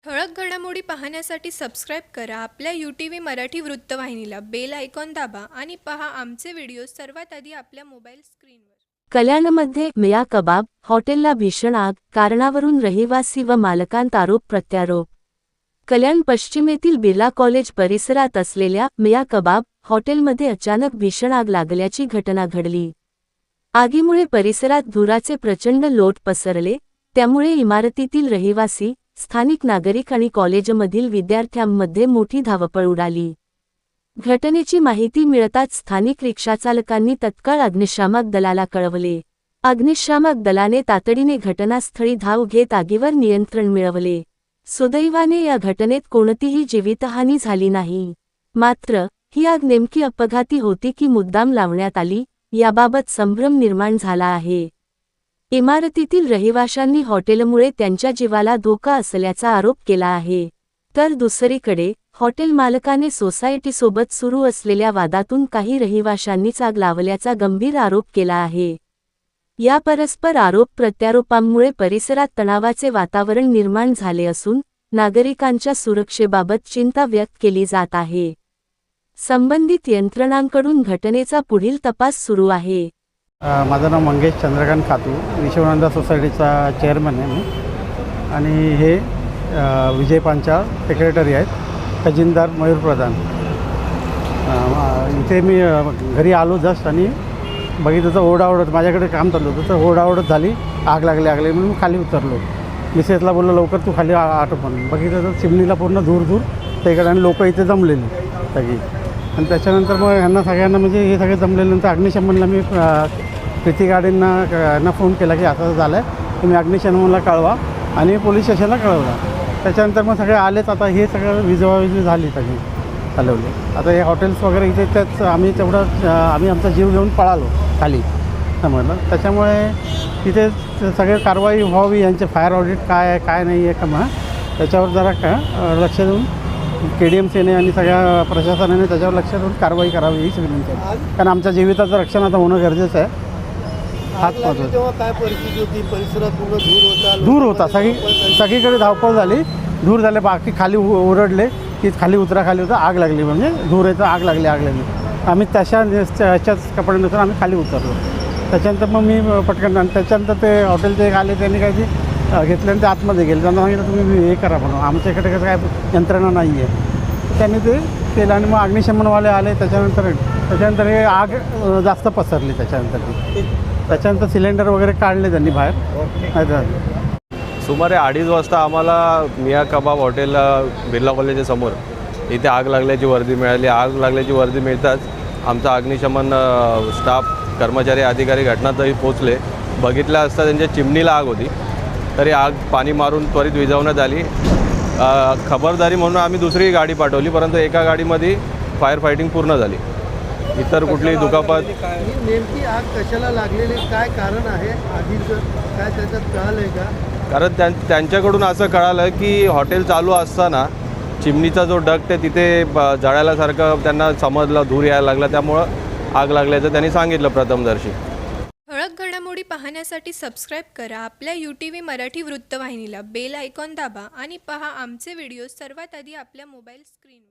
ठळक घडामोडी पाहण्यासाठी सबस्क्राईब करा आपल्या UTV मराठी वृत्तवाहिनीला. बेल आयकॉन दाबा आणि पहा आमचे व्हिडिओ सर्वात आधी आपल्या मोबाईल स्क्रीनवर. कल्याणमध्ये मिया कबाब हॉटेलला भीषण आग, कारणावरून रहिवासी व मालकांत आरोप प्रत्यारोप. कल्याण पश्चिमेतील बिर्ला कॉलेज परिसरात असलेल्या मिया कबाब हॉटेलमध्ये अचानक भीषण आग लागल्याची घटना घडली. आगीमुळे परिसरात धुराचे प्रचंड लोट पसरले, त्यामुळे इमारतीतील रहिवासी, स्थानिक नागरिक आणि कॉलेजमधील विद्यार्थ्यांमध्ये मोठी धावपळ उडाली. घटनेची माहिती मिळताच स्थानिक रिक्षाचालकांनी तत्काळ अग्निशामक दलाला कळवले. अग्निशामक दलाने तातडीने घटनास्थळी धाव घेत आगीवर नियंत्रण मिळवले. सुदैवाने या घटनेत कोणतीही जीवितहानी झाली नाही. मात्र ही आग नेमकी अपघाती होती की मुद्दाम लावण्यात आली, याबाबत संभ्रम निर्माण झाला आहे. इमारतीतील रहिवाशांनी हॉटेलमुळे त्यांच्या जीवाला धोका असल्याचा आरोप केला आहे. तर दुसरीकडे हॉटेल मालकाने सोसायटीसोबत सुरू असलेल्या वादातून काही रहिवाशांनीच आग लावल्याचा गंभीर आरोप केला आहे. या परस्पर आरोप प्रत्यारोपांमुळे परिसरात तणावाचे वातावरण निर्माण झाले असून नागरिकांच्या सुरक्षेबाबत चिंता व्यक्त केली जात आहे. संबंधित यंत्रणांकडून घटनेचा पुढील तपास सुरू आहे. माझं नाव मंगेश चंद्रकांत खातू, विश्वनंदा सोसायटीचा चेअरमन आहे मी. आणि हे विजय पांचाळ सेक्रेटरी आहेत, खजिनदार मयूर प्रधान. इथे मी घरी आलो जस्ट आणि बघितलं तर ओरडाओरड, माझ्याकडे काम चालू होतं तर ओरडाओरड झाली, आग लागली म्हणून खाली उतरलो. मिसेसला बोललो लवकर तू खाली आटो. पण बघितलं तर चिमणीला पूर्ण दूर त्याकडे आणि लोक इथे जमलेली सगळी. आणि त्याच्यानंतर मग ह्यांना सगळ्यांना म्हणजे हे सगळे जमलेल्यानंतर अग्निशमनला मी प्रीती गार्डनना फोन केला की असं झालं आहे, तुम्ही अग्निशमनला कळवा आणि पोलीस स्टेशनला कळवला. त्याच्यानंतर मग सगळे आलेच. आता हे सगळं विजवाविजी झाली सगळी चालवली. आता हे हॉटेल्स वगैरे इथे त्याच आम्ही आम्ही आमचा जीव घेऊन पळालो खाली समजलं. त्याच्यामुळे तिथे सगळे कारवाई व्हावी, यांचे फायर ऑडिट काय आहे काय नाही आहे का मग त्याच्यावर जरा लक्ष देऊन KDMCने आणि सगळ्या प्रशासनाने त्याच्यावर लक्ष देऊन कारवाई करावी हीच विनंती आहे. कारण आमच्या जीविताचं रक्षण आता होणं गरजेचं आहे. हाच महत्त्वाचा. तेव्हा काय परिस्थिती होती, परिसरात पूर्ण धूर होता सगळीकडे धावपळ झाली, धूर झाले. बाकी खाली ओरडले की खाली उतरा, खाली होता, आग लागली म्हणजे धूर येतं, आग लागली. आम्ही त्याच्याच कपड्यानुसार आम्ही खाली उतरलो. त्याच्यानंतर मग मी पटकन, आणि त्याच्यानंतर ते हॉटेलचे एक आले, त्यांनी काही घेतल्यानंतर ते आतमध्ये गेले. त्यांना सांगितलं तुम्ही हे करा म्हणून, आमच्या इकडे कसं काय यंत्रणा नाही आहे. त्यांनी ते केलं आणि मग अग्निशमनवाले आले. त्याच्यानंतर हे आग जास्त पसरली. त्याच्यानंतर सिलेंडर वगैरे काढले त्यांनी बाहेर. सुमारे 2:30 वाजता आम्हाला मिया कबाब हॉटेल बिर्ला कॉलेजच्या समोर इथे आग लागल्याची वर्दी मिळाली. आग लागल्याची वर्दी मिळताच आमचा अग्निशमन स्टाफ, कर्मचारी, अधिकारी घटनास्थळी पोचले. बघितलं असता त्यांच्या चिमणीला आग होती, तरी आग पाणी मारून त्वरित विझवण्यात आली. खबरदारी म्हणून आम्ही दुसरी गाडी पाठवली, परंतु एका गाडीमध्ये फायर फायटिंग पूर्ण झाली. इतर कुठलीही दुखापत. नेमकी आग कशाला लागलेली, काय कारण आहे आधीचं काय त्याच्यात कळालं आहे का? कारण त्यांच्याकडून असं कळालं की हॉटेल चालू असताना चिमणीचा जो डक्ट आहे तिथे जळाल्यासारखं त्यांना समजलं, धूर यायला लागला, त्यामुळं आग लागल्याचं त्यांनी सांगितलं प्रथमदर्शी. ठळक घडामोडी पाहण्यासाठी सबस्क्राईब करा आपल्या UTV मराठी वृत्तवाहिनीला. बेल आयकॉन दाबा आणि पहा आमचे व्हिडिओ सर्वात आधी आपल्या मोबाईल स्क्रीनवर.